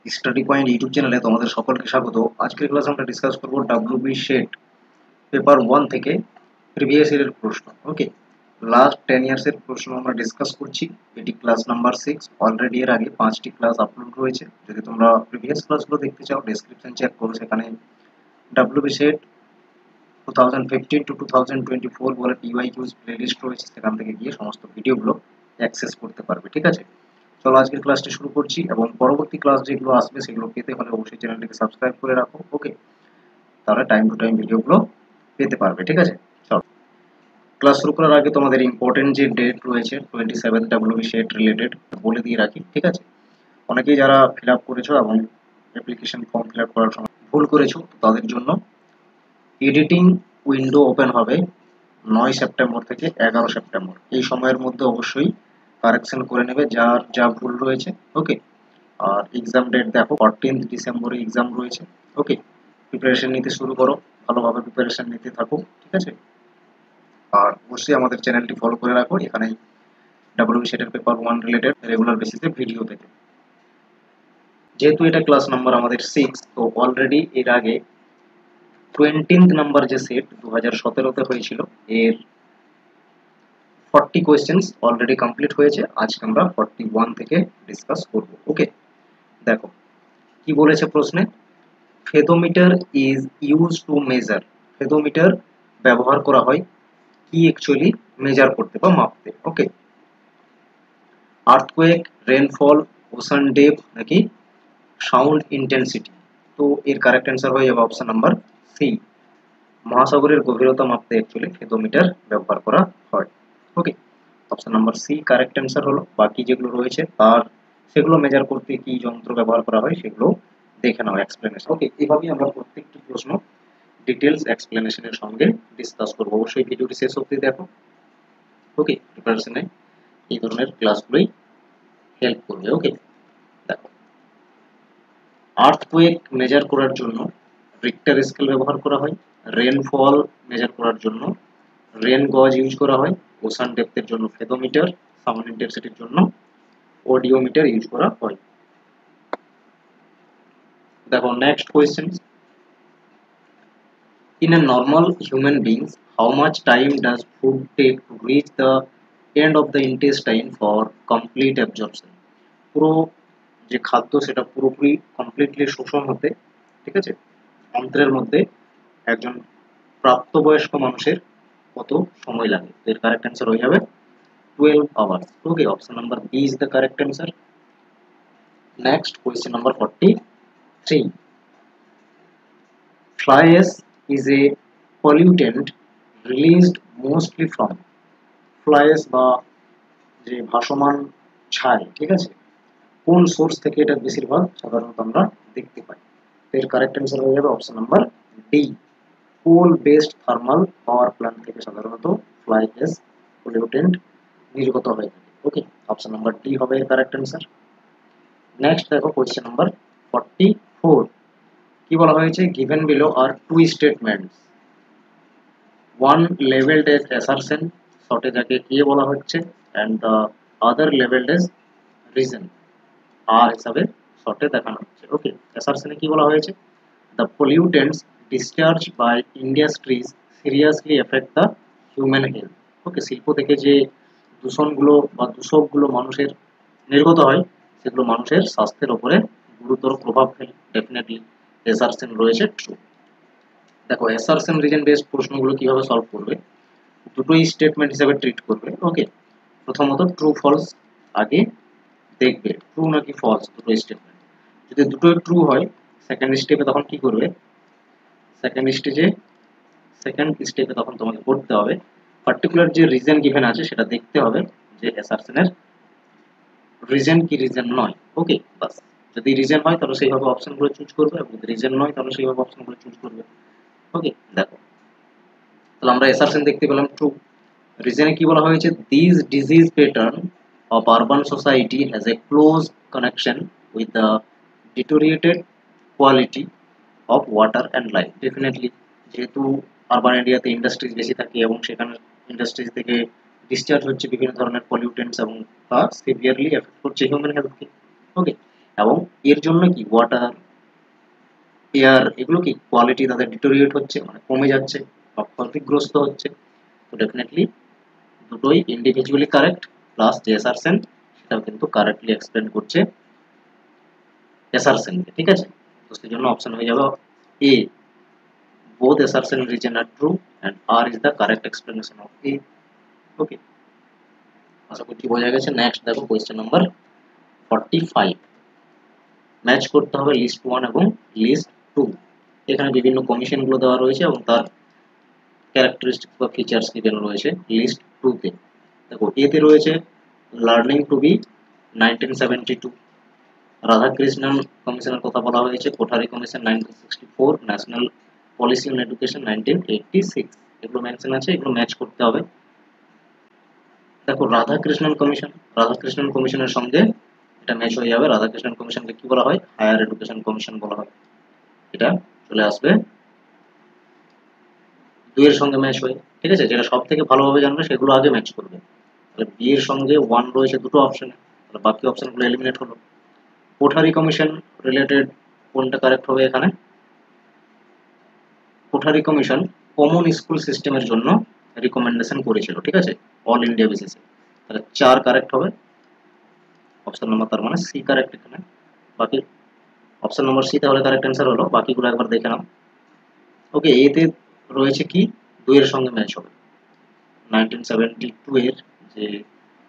Study point YouTube চ্যানেলে তোমাদের সকলকে স্বাগত। আজকের ক্লাসে আমরা ডিসকাস করব ডাব্লিউবি সেট পেপার 1 থেকে প্রিভিয়াস ইয়ারের প্রশ্ন। ওকে, লাস্ট 10 ইয়ার্সের প্রশ্ন আমরা ডিসকাস করছি। এটি ক্লাস নাম্বার 6। অলরেডি এর আগে 5টি ক্লাস আপলোড রয়েছে। যদি তোমরা প্রিভিয়াস ক্লাসগুলো দেখতে চাও ডেসক্রিপশন চেক করো, সেখানে ডাব্লিউবি সেট 2015 টু 2024 বলে পিওয়াইকিউজ প্লেলিস্ট রয়েছে, সেখান থেকে গিয়ে সমস্ত ভিডিওগুলো অ্যাক্সেস করতে পারবে। ঠিক আছে, চলো আজকের ক্লাসটি শুরু করছি এবং পরবর্তী ক্লাস যেগুলো আসবে সেগুলো পেতে হলে অবশ্যই চ্যানেলটিকে সাবস্ক্রাইব করে রাখো। ওকে, তাহলে টাইম টু টাইম ভিডিওগুলো পেতে পারবে। ঠিক আছে, চলো ক্লাস শুরু করার আগে তোমাদের ইম্পর্টেন্ট যে ডেট রয়েছে 27 ডাব্লিউবি সেট রিলেটেড বলে দিয়ে রাখি। ঠিক আছে, অনেকেই যারা ফিল আপ করেছো এবং অ্যাপ্লিকেশন ফর্ম ফিল আপ করার সময় ভুল করেছো, তাদের জন্য এডিটিং উইন্ডো ওপেন হবে 9 সেপ্টেম্বর থেকে 11 সেপ্টেম্বর। এই সময়ের মধ্যে অবশ্যই কারেকশন করে নেবে যার যা ভুল রয়েছে। ওকে, আর এক্সাম ডেট দেখো 14 ডিসেম্বরে এক্সাম রয়েছে। ওকে, প্রিপারেশন নিতে শুরু করো, ভালোভাবে প্রিপারেশন নিতে থাকো। ঠিক আছে, আর অবশ্যই আমাদের চ্যানেলটি ফলো করে রাখো, এখানে ডাব্লিউবি সেটের পেপার 1 রিলেটেড রেগুলার বেসিসে ভিডিও পেতে। যেহেতু এটা ক্লাস নাম্বার আমাদের 6, তো অলরেডি এর আগে 20th নাম্বার যে সেট 2017-তে হয়েছিল, এর 40 কোয়েশ্চেন্স অলরেডি কমপ্লিট হয়েছে। আজকে আমরা 41 থেকে ডিসকাস করব। ওকে, দেখো কি বলেছে প্রশ্নে, ফেদোমিটার ইজ ইউজ টু মেজার। ফেদোমিটার ব্যবহার করা হয় কি অ্যাকচুয়ালি মেজার করতে বা মাপতে। ওকে, আর্থকোয়েক, রেনফল, ওশান ডেপথ নাকি সাউন্ড ইন্টেন্সিটি। তো এর কারেক্ট অ্যান্সার হয়ে যাবে অপশন নাম্বার সি, মহাসাগরের গভীরতা মাপতে অ্যাকচুয়ালি ফেদোমিটার ব্যবহার করা হয়। Okay, option number C correct answer হলো। বাকি যেগুলো রয়েছে তার সেগুলো মেজার করতে কি যন্ত্র ব্যবহার করা হয় সেগুলো দেখে নাও এক্সপ্লেনেশন। ওকে, এইভাবেই আমরা প্রত্যেকটি প্রশ্ন ডিটেলস এক্সপ্লেনেশনের সঙ্গে ডিসকাস করব। অবশ্যই ভিডিওটি শেষ অবধি দেখো। ওকে, প্রিপারেশনে এই ধরনের ক্লাসগুলোই হেল্প করবে। ওকে, দেখো আর্থকোয়েক মেজার করার জন্য রিক্টার স্কেল ব্যবহার করা হয়, রেনফল মেজার করার জন্য রেন গজ ইউজ করা হয়, ওশান ডেপথের জন্য ফেদোমিটার, সাউন্ড ইন্টেন্সিটির জন্য অডিওমিটার ইউজ করা হয়। দেখো next question, in a normal human beings how much time does food take to reach the end of the intestine for complete absorption। পুরো যে খাদ্য সেটা পুরোপুরি কমপ্লিটলি শোষণ হতে, ঠিক আছে, অন্ত্রের মধ্যে একজন প্রাপ্তবয়স্ক মানুষের কত সময় লাগে। এর কারেক্ট অ্যান্সার হয়ে যাবে 12 hours. Okay, option number B is the correct answer. Next question number 43, fly ash is a pollutant released mostly from। fly ash বা যে ভাসমান ছাই, ঠিক আছে, কোন সোর্স থেকে এটা বেশিরভাগ সাধারণত আমরা দেখতে পাই। এর কারেক্ট অ্যান্সার হয়ে যাবে অপশন নাম্বার ডি, কোল বেসড থার্মাল পাওয়ার প্ল্যান্ট থেকে সাধারণত ফ্লাই অ্যাশ পলিউটেন্ট নির্গত হয়ে থাকে। ওকে, অপশন নাম্বার ডি হবে এর কারেক্ট অ্যান্সার। নেক্সট দেখো কোয়েশ্চেন নাম্বার 44, কি বলা হয়েছে, given below are two statements, one labelled as assertion, শর্টে যাকে কি বলা হচ্ছে, and the other labelled as reason, R হিসাবে শর্টে দেখানো হচ্ছে। ওকে, অ্যাসারশনে কি বলা হয়েছে, the pollutants discharge by industries seriously affect the human health. Okay, শিল্প থেকে যে দূষণগুলো বা দূষকগুলো মানুষের নির্গত হয় সেগুলো মানুষের স্বাস্থ্যের ওপরে গুরুতর প্রভাব ফেলে। ডেফিনেটলি অ্যাসারশন রয়েছে ট্রু। দেখো অ্যাসারশন রিজন বেসড প্রশ্নগুলো কিভাবে সলভ করবে, দুটোই স্টেটমেন্ট হিসেবে ট্রিট করবে। ওকে, প্রথমত ট্রু ফলস আগে দেখবে, ট্রু নাকি ফলস দুটো স্টেটমেন্ট। যদি দুটোই ট্রু হয় সেকেন্ড স্টেপে তখন কি করবে, সেকেন্ড স্টেপে তখন তোমাকে করতে হবে পার্টিকুলার যে রিজন গিভেন আছে সেটা দেখতে হবে যে অ্যাসারশনের রিজন কি রিজন নয়। ওকে, বাস যদি রিজন হয় তাহলে সেইভাবে অপশনগুলো চুজ করবে, এবং যদি রিজন নয় তাহলে সেইভাবে অপশনগুলো চুজ করবে। ওকে, দেখো তাহলে আমরা অ্যাসারশন দেখতে পেলাম ট্রু। রিজনে কি বলা হয়েছে, this disease pattern of urban society has a close connection with the deteriorated quality of water and life. Definitely যেহেতু আরবান এরিয়াতে ইন্ডাস্ট্রিজ বেশি থাকে এবং সেখানে ইন্ডাস্ট্রিজ থেকে ডিসচার্জ হচ্ছে বিভিন্ন ধরনের পলিউটেন্টস, এবং তা সিভিয়ারলি এফেক্ট করছে হিউম্যান হেলথকে। ওকে, এবং এর জন্য কি ওয়াটার, এয়ার, এগুলো কি কোয়ালিটি তাদের ডিটোরিয়েট হচ্ছে, মানে কমে যাচ্ছে বা ক্ষতিগ্রস্ত হচ্ছে। তো ডেফিনেটলি দুটোই ইন্ডিভিজুয়ালি কারেক্ট, প্লাস যে অ্যাসারশন সেটাও কিন্তু কারেক্টলি এক্সপ্লেন করছে অ্যাসারশনকে, ঠিক আছে। তো সেই জন্য অপশন হয়ে যাবে এ, both assertion region are true and R is the correct explanation of A. ওকে, আশা করছি বোঝা গেছে। নেক্সট দেখো কোয়েশ্চেন নাম্বার 45, ম্যাচ করতে হবে লিস্ট 1 এবং লিস্ট 2। এখানে বিভিন্ন কমিশন গুলো দেওয়া রয়েছে এবং তার ক্যারেক্টারিস্টিক বা ফিচার্স কি দেওয়া রয়েছে লিস্ট 2 তে। দেখো এতে রয়েছে লার্নিং টু বি 1972, রাধাকৃষ্ণন কমিশনের কথা বলা হয়েছে, Kothari commission 1964, national policy on education 1986, এগুলো মেনশন আছে, এগুলো ম্যাচ করতে হবে। দেখো রাধাকৃষ্ণন কমিশনের সঙ্গে এটা ম্যাচ হয়ে যাবে। রাধাকৃষ্ণন কমিশনকে কি বলা হয়? হায়ার এডুকেশন কমিশন বলা হয়। এটা চলে আসবে 2 এর সঙ্গে ম্যাচ হয়ে, ঠিক আছে। যেটা সব থেকে ভালোভাবে জানবে সেগুলো আগে ম্যাচ করবে। তাহলে বি এর সঙ্গে 1 রয়েছে দুটো অপশনে, তাহলে বাকি অপশনগুলো এলিমিনেট হলো। কোঠারি কমিশন রিলেটেড কোনটা কারেক্ট হবে এখানে? কোঠারি কমিশন কমন স্কুল সিস্টেমের জন্য রিকমেন্ডেশন করেছিল, ঠিক আছে, অল ইন্ডিয়া বেসিসে। তাহলে 4 কারেক্ট হবে, অপশন নম্বর তার মানে সি কারেক্ট এখানে। বাকি অপশন নম্বর সি তাহলে কারেক্ট অ্যান্সার হলো। বাকিগুলো একবার দেখে নাও। ওকে, এতে রয়েছে কি 2 এর সঙ্গে ম্যাচ হবে। 1972 এর যে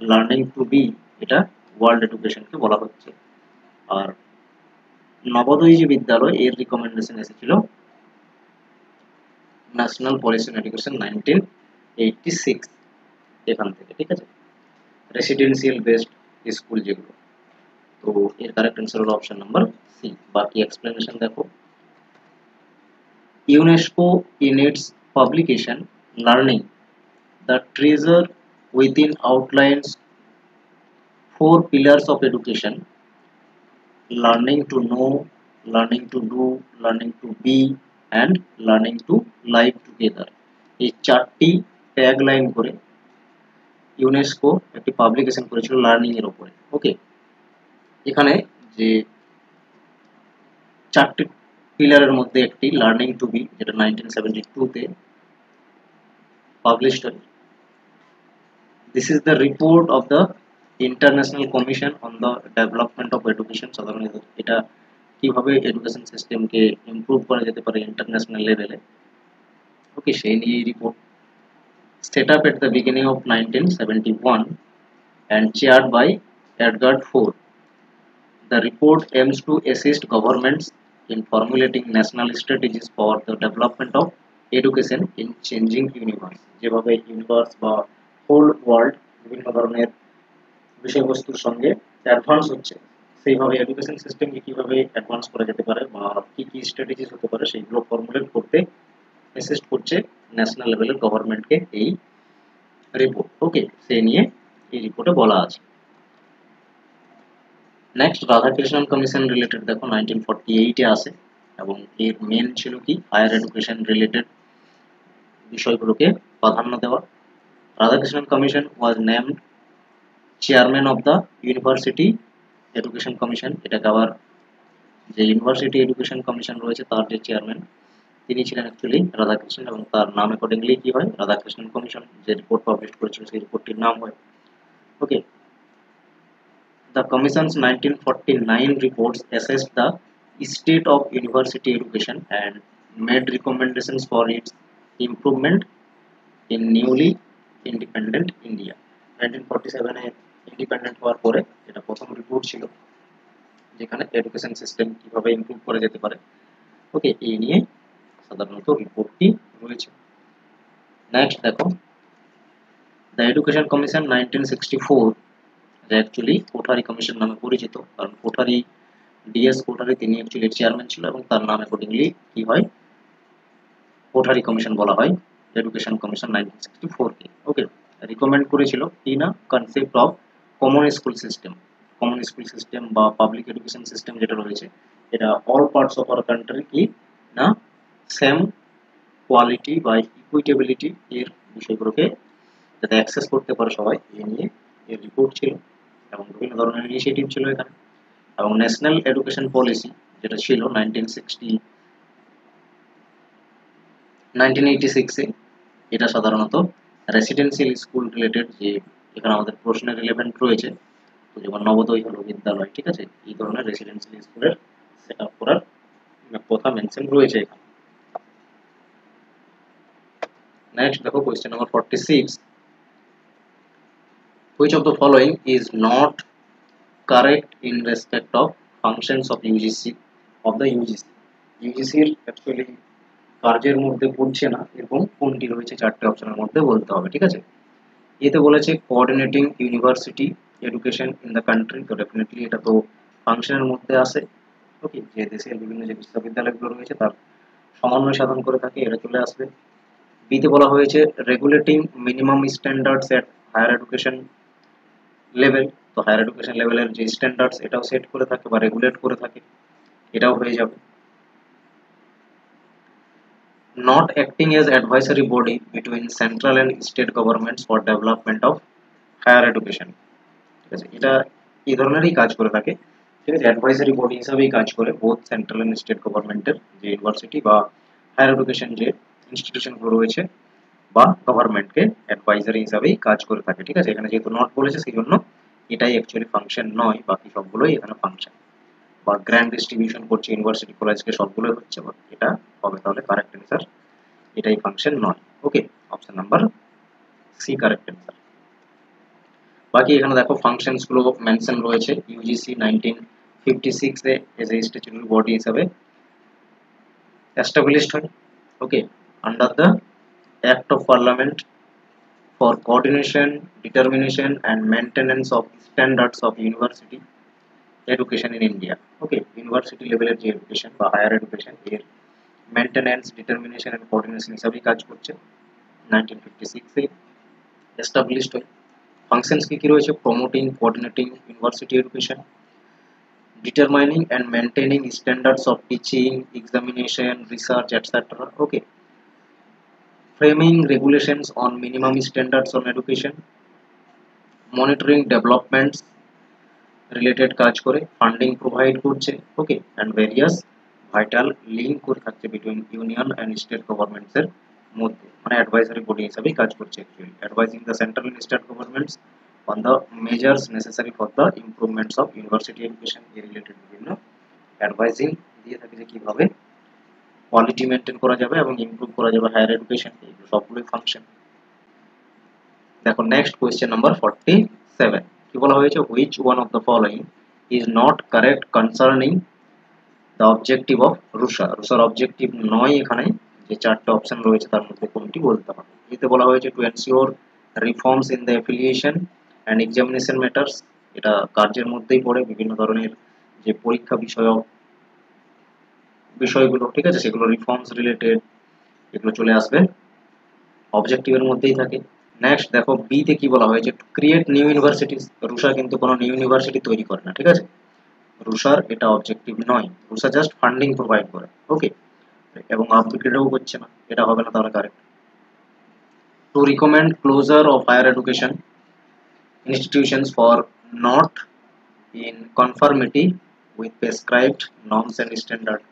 লার্নিং টু বি, এটা ওয়ার্ল্ড এডুকেশনকে বলা হচ্ছে। আর নবোদয় যে বিদ্যালয়, এর রিকমেন্ডেশন এসেছিল ন্যাশনাল পলিসি অন এডুকেশন 1986 এখান থেকে, ঠিক আছে। রেসিডেন্সিয়াল বেসড স্কুল যেগুলো, তো এর কারেক্ট অ্যান্সার হলো অপশন নাম্বার সি। বাকি এক্সপ্লেনেশন দেখো। UNESCO in its publication Learning the Treasure Within outlines 4 pillars of education: learning to know, learning to do, learning to be and learning to live together। এই 4টি tagline করে UNESCO একটি publication করেছিল learning এর উপরে। ওকে, এখানে যে 4টি পিলারের মধ্যে একটি লার্নিং টু বি, যেটা 1972 তে পাবলিশড হয়। This is the report of the International Commission on the Development of Education। সাধারণত এটা কিভাবে এডুকেশন সিস্টেমকে ইমপ্রুভ করা যেতে পারে ইন্টারন্যাশনাল লেভেলে, ওকে, সেই নিয়ে report. Set up at the beginning of 1971 and chaired by Edgar Ford, the report aims to assist governments in formulating national strategies for the development of education in changing universe। যেভাবে universe বা whole world বিভিন্ন ধরনের বিষয়বস্তুর সঙ্গে advance হচ্ছে, সেইভাবে education সিস্টেমকে কিভাবে অ্যাডভান্স করা যেতে পারে বা কি কি স্ট্র্যাটেজিস হতে পারে সেইগুলো ফর্মুলেট করতে অ্যাসিস্ট করছে ন্যাশনাল লেভেলের গভর্নমেন্টকে এই রিপোর্ট। ওকে, সেই নিয়ে এই রিপোর্টে বলা আছে। নেক্সট রাধাকৃষ্ণন কমিশন রিলেটেড দেখো 1948 এ আসে এবং এর মেন ছিল কি হায়ার এডুকেশন রিলেটেড বিষয়গুলোকে প্রাধান্য দেওয়া। Radhakrishnan commission was named chairman of the university education commission. এটাকে আবার যে ইউনিভার্সিটি এডুকেশন কমিশন রয়েছে তার যে চেয়ারম্যান তিনি ছিলেন অ্যাকচুয়ালি রাধাকৃষ্ণন, এবং তার নাম অ্যাকর্ডিংলি কি হয় রাধাকৃষ্ণন কমিশন। যে রিপোর্ট পাবলিশ করেছিল সেই রিপোর্টটির নাম হয়। ওকে, the commission's 1949 reports assessed the state of university education and made recommendations for its improvement in newly independent India। 1947 A independent হওয়ার পরে এটা প্রথম রিপোর্ট ছিল যেখানে এডুকেশন সিস্টেম কিভাবে ইমপ্রুভ করা যেতে পারে। ওকে, এই নিয়ে সাধারণত রিপোর্টটি রয়েছে। নেক্সট দেখো the education commission 1964, actually Kothari commission নামে পরিচিত, কারণ কোঠারি ডিএস কোঠারি তিনি অ্যাকচুয়ালি চেয়ারম্যান ছিল এবং তার নাম অ্যাকর্ডিংলি কি হয় কোঠারি কমিশন বলা হয়। এডুকেশন কমিশন 1964 কে, ওকে, রিকমেন্ড করেছিল কি না concept of common school system. Common school system বা পাবলিক এডুকেশন সিস্টেম যেটা রয়েছে এটা all parts of our country কি না সেম কোয়ালিটি বা ইকুইটেবিলিটি এর বিষয়গুলোকে যাতে অ্যাক্সেস করতে পারে সবাই, এই নিয়ে এর রিপোর্ট ছিল এবং বিভিন্ন ধরনের ইনিশিয়েটিভ ছিল এখানে। এবং ন্যাশনাল এডুকেশন পলিসি যেটা ছিল 1986 এ, এটা সাধারণত রেসিডেন্সিয়াল স্কুল রিলেটেড, যে এখানে আমাদের প্রশ্নের রিলেভেন্ট রয়েছে, তো যেমন নবোদয় হলো বিদ্যালয়, ঠিক আছে, এই ধরনের রেসিডেন্সিয়াল স্কুলের সেট আপ করার কথা মেনশন রয়েছে এখানে। নেক্সট দেখো question number 46, which of the following is not correct in respect of functions of UGC of the UGC? UGC এর অ্যাকচুয়ালি কার্যের মধ্যে পড়ছে না, এবং কোনটি রয়েছে চারটে অপশনের মধ্যে বলতে হবে, ঠিক আছে। এতে বলেছে coordinating university education in the country, তো ডেফিনেটলি এটা তো ফাংশনের মধ্যে আসে। ওকে, যে দেশের বিভিন্ন যে বিশ্ববিদ্যালয়গুলো রয়েছে তার সমন্বয় সাধন করে থাকে, এটা চলে আসবে। বিতে বলা হয়েছে রেগুলেটিং মিনিমাম স্ট্যান্ডার্ডস এট হায়ার এডুকেশন লেভেল, তো হায়ার এডুকেশন লেভেলের যে স্ট্যান্ডার্ডস এটাও সেট করে থাকে বা রেগুলেট করে থাকে, এটাও হয়ে যাবে। Not acting as advisory body between central and state governments for development of higher education, ঠিক আছে, এটা এই ধরনেরই কাজ করে থাকে, ঠিক আছে, অ্যাডভাইসারি বডি হিসাবেই কাজ করে বোথ সেন্ট্রাল অ্যান্ড স্টেট গভর্নমেন্টের যে ইউনিভার্সিটি বা হায়ার এডুকেশন যে ইনস্টিটিউশনগুলো রয়েছে বা গভর্নমেন্টকে অ্যাডভাইজারি হিসাবেই কাজ করে থাকে, ঠিক আছে। এখানে যেহেতু নট বলেছে সেই জন্য এটাই অ্যাকচুয়ালি ফাংশন নয়, বাকি সবগুলোই এখানে ফাংশন, বা গ্র্যান্ড ডিস্ট্রিবিউশন করছে ইউনিভার্সিটি কলেজকে, সবগুলোই হচ্ছে, বা এটা হবে তাহলে কারেক্ট অ্যান্সার, এটাই ফাংশন নয়। Okay, option number C correct answer. বাকি এখানে দেখো ফাংশনস গুলো মেনশন রয়েছে। ইউজিসি 1956 এ এজ এ স্ট্যাটিউটরি বডি হিসাবে এস্টাবলিশড হয়, okay, under the act of parliament for coordination, determination and maintenance of standards of university education in India. Okay, university level এর যে education বা higher education এর maintenance, determination and coordination হিসাবে কাজ করছে 1956 এ established হয়। functions কি রয়েছে? promoting, coordinating university education, determining and maintaining standards of teaching, examination, research, etc. Okay, framing regulations on minimum standards on education, monitoring developments related কাজ করে, funding provide করছে, okay, and various vital link করে থাকছে between union and state governments এর মধ্যে, মানে advisory body হিসাবেই কাজ করছে actually, advising the central and state governments on the measures necessary for the improvements of university education এর রিলেটেড বিভিন্ন অ্যাডভাইজিং দিয়ে থাকে যে কিভাবে কোয়ালিটি মেনটেন করা যাবে এবং ইমপ্রুভ করা যাবে হায়ার এডুকেশন, এগুলো সবগুলোই ফাংশন। দেখো নেক্সট কোয়েশ্চেন নাম্বার 47, কি বলা হয়েছে? Which one of the following is not correct concerning the objective of RUSA? রুষার অবজেক্টিভ নয়, এখানে যে চারটে অপশন রয়েছে তার মধ্যে কোনটি বলতে হবে। এতে বলা হয়েছে to ensure reforms in the affiliation and examination matters, এটা কার্যের মধ্যেই পড়ে, বিভিন্ন ধরনের যে পরীক্ষা বিষয়গুলো, ঠিক আছে, সেগুলো রিফর্মস রিলেটেড, এগুলো চলে আসবে অবজেক্টিভের মধ্যেই থাকে। নেক্সট দেখো বি তে কি বলা হয়েছে? To create new universities, Rusha কিন্তু কোনো নিউ ইউনিভার্সিটি তৈরি করে না, ঠিক আছে, রুষার এটা অবজেক্টিভ নয়, রুষা জাস্ট ফান্ডিং প্রোভাইড করে, ওকে, এবং আপগ্রেডও করছে না, এটা হবে না তাহলে correct. To recommend closure of higher education institutions for not in conformity with prescribed norms and standard,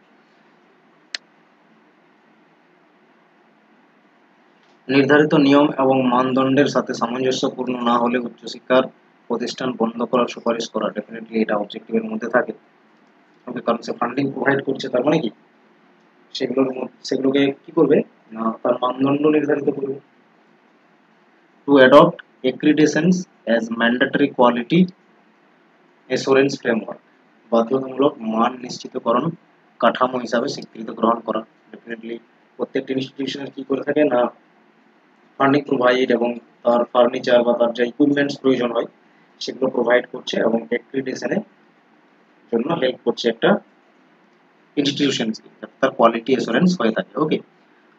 নির্ধারিত নিয়ম এবং মানদণ্ডের সাথে সামঞ্জস্যপূর্ণ না হলে উচ্চশিক্ষার প্রতিষ্ঠান বন্ধ করার সুপারিশ করা, ডেফিনেটলি এটা অবজেক্টিভের মধ্যে থাকে, ওকে, কারণ সে ফান্ডিং প্রোভাইড করছে, তার মানে কি সেগুলোকে কি করবে না, তার মানদণ্ড নির্ধারিত করবে। To adopt accreditations as mandatory quality assurance framework, বাধ্যতামূলক মান নিশ্চিতকরণ কাঠামো হিসাবে স্বীকৃতি গ্রহণ করা, ডেফিনেটলি প্রত্যেকটি ইনস্টিটিউশনের কি করে থাকে না, ফান্ডিং প্রোভাইড এবং তার ফার্নিচার বা তার যে ইকুইপমেন্টস প্রয়োজন হয় সেগুলো প্রোভাইড করছে এবং অ্যাক্রিডিটেশনের জন্য হেল্প করছে একটা ইনস্টিটিউশন, তার কোয়ালিটি অ্যাসুরেন্স হয়ে থাকে, ওকে।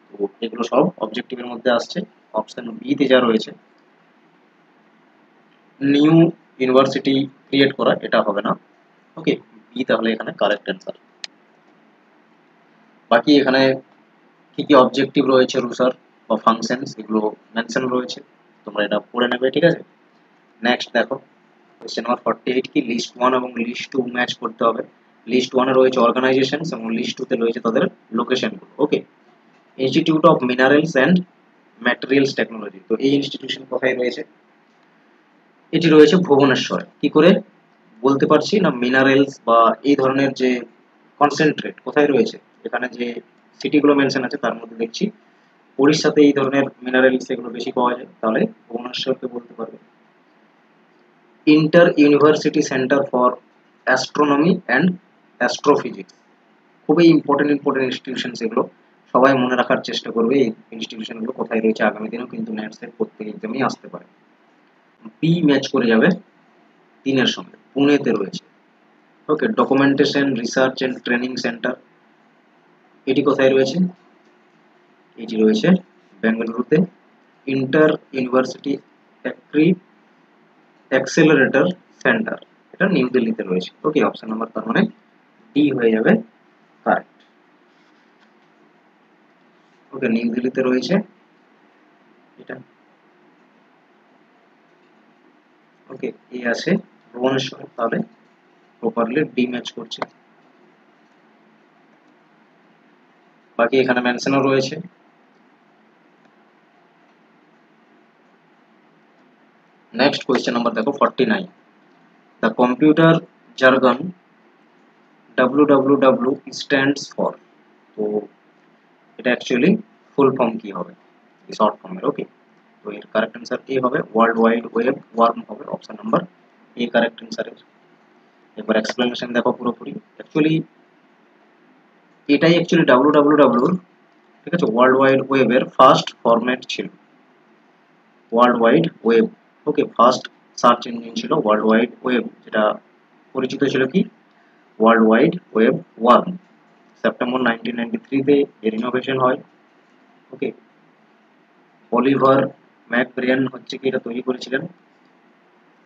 তো এগুলো সব অবজেক্টিভের মধ্যে আসছে। অপশন বি তে যা রয়েছে নিউ ইউনিভার্সিটি ক্রিয়েট করা, এটা হবে না, ওকে, বি তাহলে এখানে কারেক্ট অ্যান্সার। বাকি এখানে কি কি অবজেক্টিভ রয়েছে রুসার বা ফাংশনস, এগুলো মেনশন রয়েছে, তোমরা এটা পড়ে নেবে, ঠিক আছে। নেক্সট দেখো কোশ্চেন নাম্বার 48 কি লিস্ট 1 এবং লিস্ট 2 ম্যাচ করতে হবে। লিস্ট 1 এ রয়েছে অর্গানাইজেশনস এবং লিস্ট 2 তে রয়েছে তাদের লোকেশনগুলো। Okay, institute of minerals and materials technology, তো এই ইনস্টিটিউশন কোথায় রয়েছে? এটি রয়েছে ভুবনেশ্বরে। কি করে বলতে পারছি না, মিনারেলস বা এই ধরনের যে কনসেন্ট্রেট কোথায় রয়েছে, এখানে যে সিটিগুলো মেনশন আছে তার মধ্যে দেখছি উড়িষ্যাতে এই ধরনের মিনারেলস এগুলো বেশি পাওয়া যায়, তাহলে ভুবনেশ্বরকে বলতে পারবে। Inter university centre for astronomy and astrophysics, খুবই ইম্পর্টেন্ট ইনস্টিটিউশন, এগুলো সবাই মনে রাখার চেষ্টা করবে। এই ইনস্টিটিউশনগুলো কোথায় রয়েছে, আগামী দিনেও কিন্তু নেট সেট প্রত্যেক এক্সামেই আসতে পারে। বি ম্যাচ করে যাবে 3 এর সঙ্গে, পুনেতে রয়েছে। Okay, documentation research and training centre, এটি কোথায় রয়েছে? এটি রয়েছে বেঙ্গালুরুতে। ইন্টার ইউনিভার্সিটি অ্যাক্সেলারেটর সেন্টার, এটা নিউ দিল্লিতে রয়েছে। ওকে, অপশন নাম্বার তার মানে ডি হয়ে যাবে কারেক্ট। ওকে, নিউ দিল্লিতে রয়েছে এটা। ওকে, এ আছে ভুবনেশ্বর, তাহলে প্রপারলি ডি ম্যাচ করছে। বাকি এখানে মেনশনও রয়েছে। নেক্সট কোয়েশ্চেন নাম্বার দেখো 49, the computer jargon WWW stands for, তো এটা অ্যাকচুয়ালি ফুল ফর্ম কি হবে, শর্ট ফর্মের। ওকে, তো এর কারেক্ট অ্যান্সার এ হবে, ওয়ার্ল্ড ওয়াইড ওয়েব ওয়ার্ম হবে, অপশন নাম্বার এ কারেক্ট অ্যান্সারের। এবার এক্সপ্লেনেশন দেখো পুরোপুরি। অ্যাকচুয়ালি এটাই অ্যাকচুয়ালি WWW, ঠিক আছে, ওয়ার্ল্ড ওয়াইড ওয়েবের ফার্স্ট ফরম্যাট ছিল world wide web. Okay, first search engine ছিল ওয়ার্ল্ড ওয়াইড ওয়েব, যেটা পরিচিত ছিল কি world wide web worm. September 1993-তে এর ইনোভেশন হয়। ওকে, অলিভার ম্যাকব্রিয়ান হচ্ছে কি এটা তৈরি করেছিলেন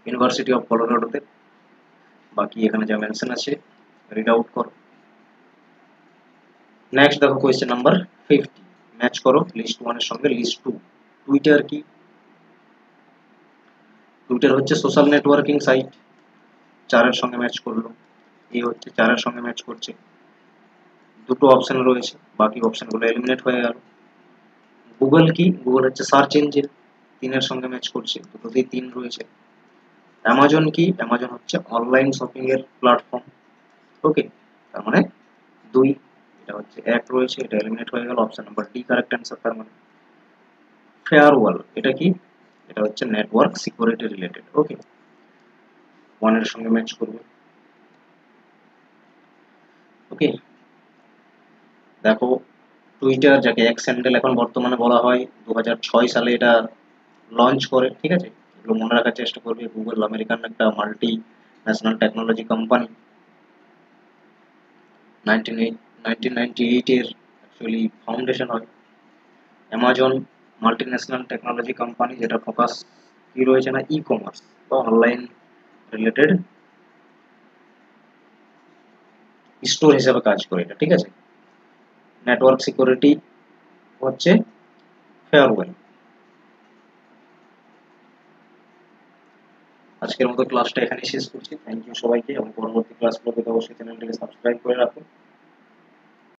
ইউনিভার্সিটি অফ কলোরাডোতে। বাকি এখানে যা মেনশন আছে রিড আউট করো। নেক্সট দেখো কোয়েশ্চেন নাম্বার 50, ম্যাচ করো লিস্ট 1 এর সঙ্গে লিস্ট 2। টুইটার কি? টুইটার হচ্ছে সোশ্যাল নেটওয়ার্কিং সাইট, 4 এর সঙ্গে ম্যাচ করলো। এই হচ্ছে 4 এর সঙ্গে ম্যাচ করছে, দুটো অপশন রয়েছে, বাকি অপশনগুলো এলিমিনেট হয়ে গেল। গুগল কি? গুগল হচ্ছে সার্চ ইঞ্জিন, 3 এর সঙ্গে ম্যাচ করছে, দুটোতেই 3 রয়েছে। অ্যামাজন কি? অ্যামাজন হচ্ছে অনলাইন শপিং এর প্ল্যাটফর্ম। ওকে, তার মানে 2, এটা হচ্ছে 1 রয়েছে, এটা এলিমিনেট হয়ে গেল, option number D correct answer. তার মানে ফায়ারওয়াল এটা কি? এটা হচ্ছে নেটওয়ার্ক সিকিউরিটি রিলেটেড। ওকে, 1 এর সঙ্গে ম্যাচ করবে। ওকে, দেখো টুইটার যাকে এক্স হ্যান্ডেল এখন বর্তমানে বলা হয়, 2006 সালে এটা লঞ্চ করে, ঠিক আছে, এগুলো মনে রাখার চেষ্টা করবে। গুগল আমেরিকান একটা মাল্টি ন্যাশনাল টেকনোলজি কোম্পানি, 1998 এর অ্যাকচুয়ালি ফাউন্ডেশন হয়। Amazon multi national technology company, যেটা ফোকাস কি রয়েছে না ই কমার্স বা অনলাইন রিলেটেড স্টোর হিসেবে কাজ করে এটা, ঠিক আছে। নেটওয়ার্ক সিকিউরিটি হচ্ছে ফেয়ারওয়েল। আজকের মতো ক্লাসটা এখানেই শেষ করছি। থ্যাংক ইউ সবাইকে, এবং পরবর্তী ক্লাসগুলো পেতে অবশ্যই চ্যানেলটিকে সাবস্ক্রাইব করে রাখুন।